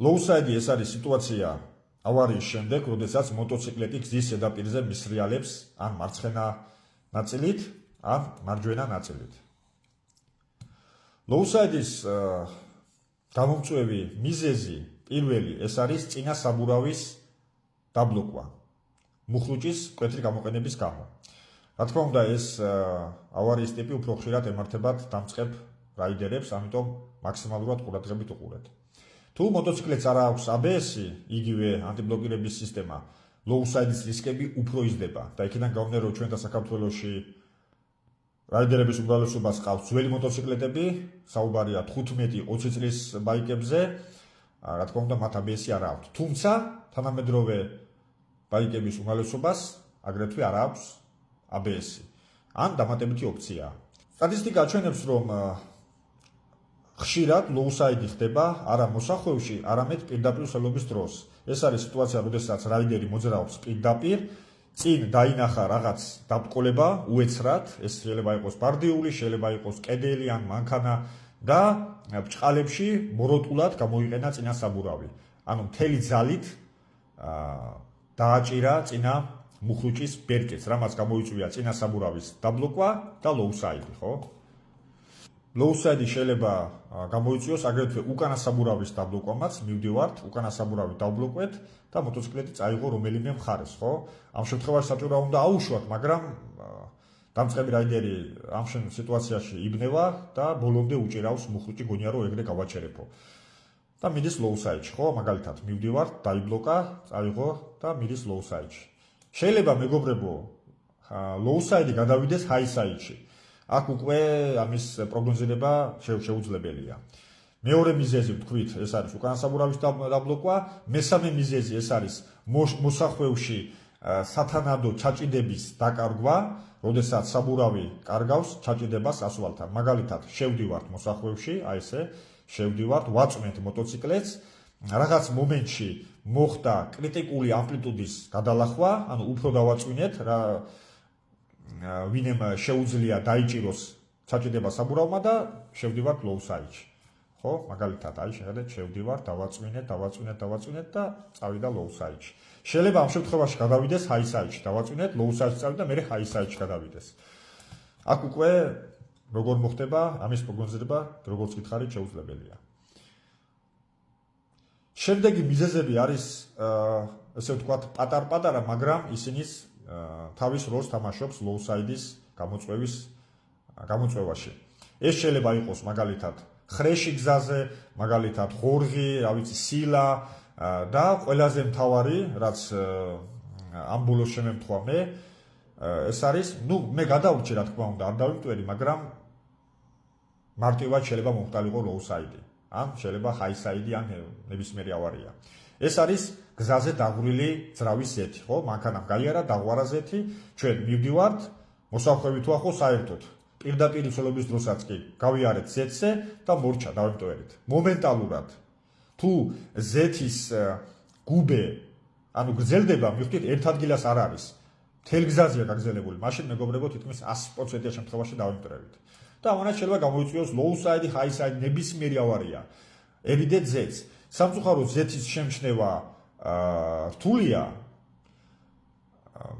Low-side ეს არის სიტუაცია ავარიის შემდეგ, როდესაც მოტოციკლეტი გზის ზედაპირზე მისრიალებს ან მარცხენა ნაწილით, ან მარჯვენა ნაწილით. Low-side-ის გამომწვევი მიზეზი პირველი ეს არის წინა საბურავის დაბლოკვა მუხლუჭის მკვეთრი გამოყენების გამო. Რა თქმა უნდა, ეს ავარიის ტიპი უფრო ხშირად ემართებათ დამწყებ რაიდერებს, ამიტომ მაქსიმალურად ყურადღებით უყურეთ. თუ მოტოციკლეტს არ აქვს ABS-ი, იგივე ანტიბლოკირების სისტემა, low-side-ის რისკები უფრო იზრდება და იქიდან გამომდინარე, რომ ჩვენთან საქართველოში რაიდერების უმრავლესობას ყავს ძველი მოტოციკლეტები, საუბარია 15-20 წლის ბაიკებზე, რა თქმა უნდა, მათ ABS-ი არ აქვს. თუმცა, თანამედროვე ბაიკების უმრავლესობას აგრეთვე არ აქვს ABS-ი. ან დამატებითი ოფცია. სტატისტიკა აჩვენებს, რომ ხშირად low-side ხდება არა მოსახვევში, არამედ პირდაპირ სელობის დროს. ეს არის სიტუაცია, როდესაც რაიდერი მოძრაობს პირდაპირ, წინ დაინახა რაღაც დაბკოლება უეცრად, ეს შეიძლება იყოს ბარდიული, შეიძლება იყოს კედელი ან მანქანა და ბჭყალებში მოროტულად გამოიყენა წინა საბურავი. ანუ მთელი ძალით დააჭირა წინა მუხლუჭის ბერკეთს, რამაც გამოიწვია წინა საბურავის დაბლოკვა და low-side, ხო? Low-side შეიძლება გამოიწვიოს აგრეთვე უკანა საბურავის დაბლოკვამაც, მივდივართ, უკანა საბურავი დავბლოკვეთ და მოტოციკლეტი წაიღო რომელიმე მხარეს, ხო? ამ შემთხვევაში საჭირო უნდა აუშვათ, მაგრამ დამწყები რაიდერი ამ სიტუაციაში იბნევა და ბოლომდე უჭირავს მუხლუჭი, გონია რომ ეგრე გავაჩერებო. და მიდის low-side-ში, ხო? მაგალითად, მივდივართ, დაიბლოკა, წაიღო და მიდის low-side-ში. შეიძლება მეგობრებო, low-side-ი გადავიდეს high-side-ში. აქ უკვე ამის პროგნოზირება შეუძლებელია. მეორე მიზეზი ვთქვით, ეს არის უკანა საბურავის დაბლოკვა, მესამე მიზეზი ეს არის მოსახვევში სათანადო ჩაჭიდების დაკარგვა, როდესაც საბურავი კარგავს ჩაჭიდებას ასფალტთან. მაგალითად, შევდივართ მოსახვევში, აი ესე, შევდივართ, ვაწვენთ მოტოციკლეტს, რაღაც მომენტში მოხდა კრიტიკული ამპლიტუდის გადალახვა, ანუ უფრო დავაწვინეთ, ვინემ შეუძლია დაიჭიროს ჩაჭიდება საბურავმა და შევდივართ low-side-ში. ხო, მაგალითად, აი შეხედეთ, შევდივართ, დავაწვინეთ და წავიდა low-side-ში. შეიძლება ამ შემთხვევაში გადავიდეს high-side-ში, დავაწვინეთ, low-side-ში წავიდა, მერე high-side-ში გადავიდეს. აქ უკვე როგორ მოხდება ამის პროგნოზირება, როგორც გითხარით, შეუძლებელია. შემდეგი მიზეზები არის, ესე ვთქვათ, პატარ-პატარა, მაგრამ ისინიც თავის როლს თამაშობს low-side-ის გამოწვევაში. ეს შეიძლება იყოს მაგალითად ხრეში გზაზე, მაგალითად ხორღი, რა ვიცი, სილა და ყველაზე მთავარი, რაც ამ ბოლოს შემემთხვა მე, ეს არის, მე გადავრჩი, რა თქმა უნდა, არ დავიტვერი, მაგრამ მარტივად შეიძლება მომხდარიყო low-side-ი, ან შეიძლება high-side-ი, ან ნებისმიერი ავარია. ეს არის გზაზე დაღვრილი ძრავის ზეთი, ხო? მანქანამ გაიარა დაღვარა ზეთი, ჩვენ მივდივართ, მოსახვევი თუ ახო საერთოდ. პირდაპირ სელობის დროსაც კი გავიარეთ ზეთზე და მორჩა დავემტოვერით. მომენტალურად თუ ზეთის გუბე, ანუ გრძელდება, მივხვდით, ერთ ადგილას არ არის. მთელ გზაზეა გაგრძელებული, მაშინ მეგობრებო თითქმის 100%-იან შემთხვევაში დავემტოვერით. და ამანაც შეიძლება გამოიწვიოს low-side, high-side ნებისმიერი ავარია. ევიდეთ ზეთს. სამწუხაროდ ზეთის შემჩნევა რთულია,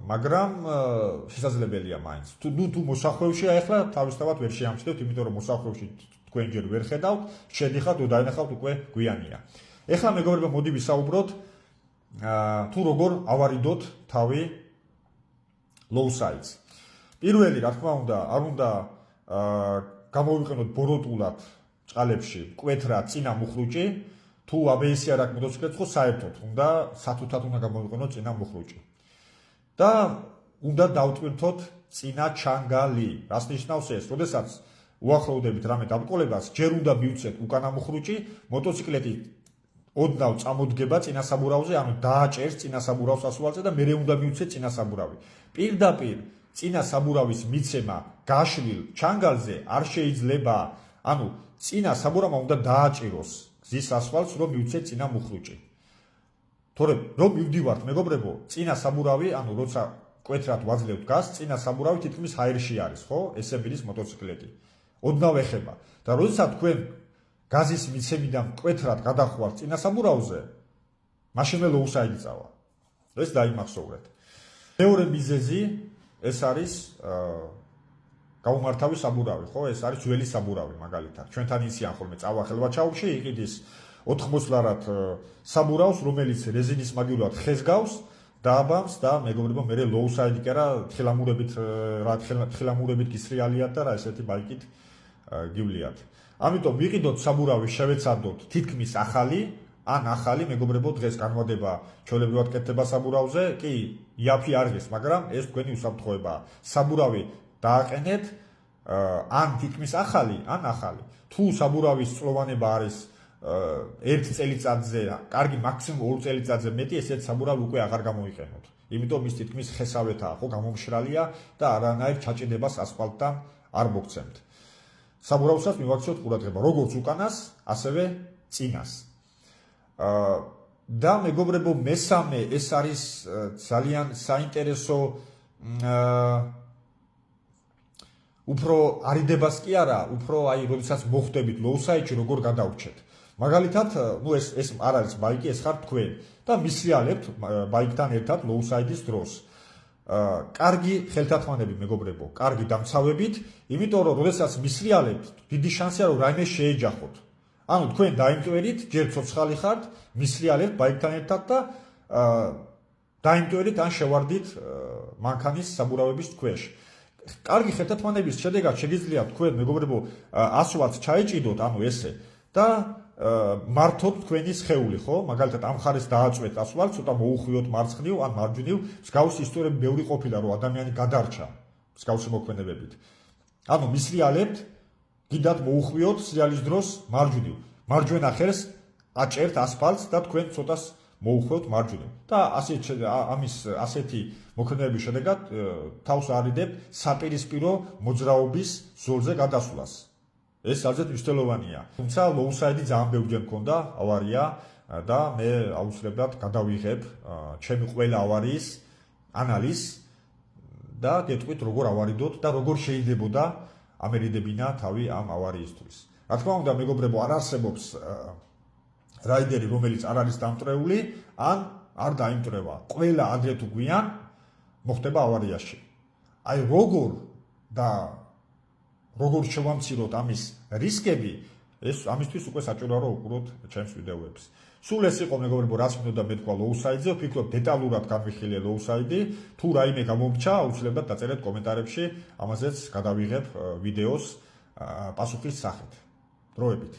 მაგრამ შესაძლებელია მაინც. თუ მოსახვევშია ახლა თავისთავად ვერ შეამჩნევთ, იმიტომ რომ მოსახვევში თქვენ ჯერ ვერ ხედავთ, შედიხართ, დაინახავთ უკვე გვიანია. ახლა მეგობრებო, მოდი ვისაუბროთ თუ როგორ ავარიდოთ თავი low-side-ს. პირველი, რა თქმა უნდა, არ უნდა გამოვიყენოთ ბოროტულად ჭყალებში მკვეთრა წინა მუხლუჭი. თუ ABS-ი არ აქვს მოტოციკლეტს, ხო საერთოდ უნდა სათუთად უნდა გამოვიყენოთ წინა მუხლუჭი. და უნდა დავტვირთოთ წინა ჩანგალი. რას ნიშნავს ეს? როდესაც უახლოვდებით რამე დაბკოლებას, ჯერ უნდა მივცეთ უკანა მუხლუჭი, მოტოციკლეტი ოდნავ წამოდგება წინა საბურავზე, ანუ დააჭერს წინა საბურავს ასფალტზე და მერე უნდა მივცეთ წინა საბურავი. პირდაპირ წინა საბურავის მიცემა გაშლილ ჩანგალზე არ შეიძლება, ანუ წინა საბურავმა უნდა დააჭიროს გზის ასფალტს, რომ მივცეთ წინა მუხლუჭი. თორემ რომ მივდივართ, მეგობრებო, წინა საბურავი, ანუ როცა მკვეთრად ვაძლევთ გაზს, წინა საბურავი თითქმის ჰაერში არის, ხო? ესე მიდის მოტოციკლეტი. ოდნავ ეხება. და როდესაც თქვენ გაზის მიცემიდან მკვეთრად გადახვარ წინასაბურავზე, მაშინვე ლოუსაიდი წავა. ეს დაიმახსოვრეთ. მეორე მიზეზი ეს არის გაუმართავი საბურავი, ხო? ეს არის ძველი საბურავი მაგალითად. ჩვენთან იციან ხოლმე წავა ხელვაჩაურში, იყიდის 80 ლარად საბურავს, რომელიც რეზინის მაგივრად ხეს გავს, დააბამს და მეგობრებო, მე ლოუსაიდი კი არა, თხილამურებით გისრიალიათ და რა ესეთი ბაიკით გივლიათ. ამიტომ ვიყიდოთ საბურავი, შევეცადოთ თითქმის ახალი, ან ახალი, მეგობრებო, დღეს განვადება ჩვეულებრივად კეთდება საბურავზე, კი, იაფი არ ღირს, მაგრამ ეს თქვენი უსაფრთხოებაა. საბურავი დააყენეთ, ან თითქმის ახალი, ან ახალი. თუ საბურავის წლოვანება არის 1 წელიწადზე, კარგი მაქსიმუმ 2 წელიწადზე მეტი, ესეთ საბურავი უკვე აღარ გამოიყენოთ. იმიტომ ის თითქმის ხესავეთაა, ხო, გამომშრალია და არანაირ ჩაჭედებას ასფალტთან არ მოგცემთ. საბურავსაც მივაქციოთ ყურადღება, როგორც უკანას, ასევე წინას. და მეგობრებო, მესამე ეს არის ძალიან საინტერესო უფრო არიდებას კი არა, უფრო აი როდესაც მოხვდებით ლოუსაიდში როგორ გადავრჩეთ. მაგალითად, ნუ ეს არ არის ბაიკი, ეს ხარ თქვენ და მისრიალებთ ბაიკთან ერთად ლოუსაიდის დროს. კარგი ხელთათმანები მეგობრებო, კარგი დამცავებით, იმიტომ რომ როდესაც მისრიალებთ, დიდი შანსია რომ რაიმე შეეჯახოთ. ანუ თქვენ დაიმტვერით, ჯერ ცოცხალი ხართ, მისრიალებთ ბაიკთან ერთად და დაიმტვერით ან შევარდით მანქანის საბურავების ქვეშ. კარგი ხელთათმანების შედეგად შეგიძლიათ თქვენ მეგობრებო 100 ვატს ჩაეჭიდოთ, ანუ ესე და მართოთ თქვენი სხეული, ხო? მაგალითად ამ ხარეს დააწვეთ ასვალს, ცოტა მოუხვიოთ მარცხნივ ან მარჯვნივ, მსგავსი ისტორიები ბევრი ყოფილა, რომ ადამიანი გადარჩა მსგავსი მოქმედებებით. ანუ მისრიალებთ, გიდათ მოუხვიოთ სრიალის დროს მარჯვნივ. მარჯვენა ხერს აჭერთ ასფალტს და თქვენ ცოტას მოუხვიოთ მარჯვნივ. და ასეთი მოქმედებების შედეგად თავს არიდებთ საპირისპირო მოძრაობის ზოლზე გადასვლას. ეს ძალზედ მნიშვნელოვანია. თუმცა ლოუსაიდი ძალიან ბევრჯერ მქონდა ავარია და მე აუცილებლად გადავიღებ ჩემი ყველა ავარიის ანალიზს და გეტყვით როგორ ავარიდოთ და როგორ შეიძლებოდა ამერიდებინა თავი ამ ავარიისთვის. რა თქმა უნდა, მეგობრებო, არ არსებობს რაიდერი, რომელიც არ არის დამტვრეული, ან არ დაიმტვრევა. ყველა ადრე თუ გვიან მოხდება ავარიაში. აი როგორ შევამციროთ ამის რისკები, ეს ამისთვის უკვე საჭიროა რომ უყუროთ ჩემს ვიდეოებს. სულ ეს იყო მეგობრებო, რაც მინდოდა მეთქვა ლოუსაიდზე, ვფიქრობ დეტალურად განვიხილე ლოუსაიდი, თუ რაიმე გამომრჩა, აუცილებლად დაწერეთ კომენტარებში, ამაზეც გადავიღებ ვიდეოს პასუხის სახით. დროებით.